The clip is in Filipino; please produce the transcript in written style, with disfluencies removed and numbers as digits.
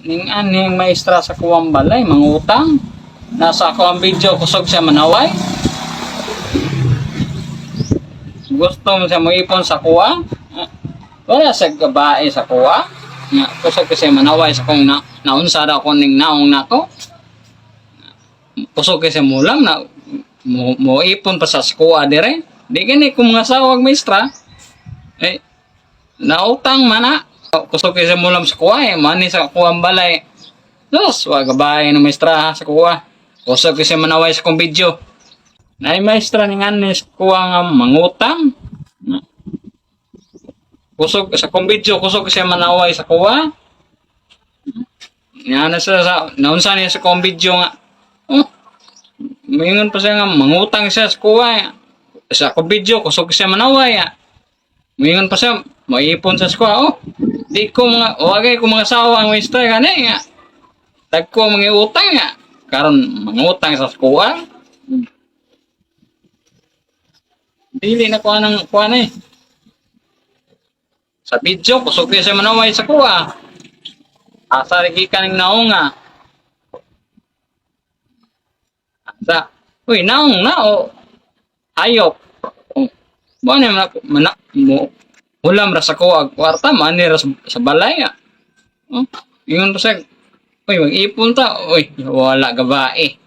ning aning maestra sa kuwang balay, mangutang. Nasa ako ang video, kusog siya manaway. Gusto mo siya moipon sa kuwa. Wala sa gabae sa kuwa. Kusog siya manaway sa kung naunsa daw ko ning naong nako. Kusog siya mulam na moipon pa sa kuwa dire. Di gani kung mga sawag maestra. Nautang mana. Kusog siya mulam sa kuwa mani sa kuwang balay. Dos, wag gabae ng maestra sa kuwa. Kusog siya manaway sa kong video. Na maestra ni nganis kuha nga mangutang. Kusog sa kong video, kusog siya manaway sa kuha. Yan na sa naunsa niya sa kong video nga. Mayingon pa siya nga mangutang siya sa kuha. Sa kong video, kusog siya manaway. Mayingon pa siya, maipon sa kuha. Di ko mga, wagay ko mga sawa ang maestra gani nga. Tagko mga utang nga. Karon mangutang sa kuha. Dili na kuha ng kuha na Sa video, kusog siya manaway sa kuha. Asa rin ka ng naong nga. Asa, uy, naong na o. Ayok. Buwan na manak mo. Ulam ra sa kuha. Kwarta, mani ra sa balay. Yun pa siya. Uy, mag-ipon ta. Uy, wala gabae.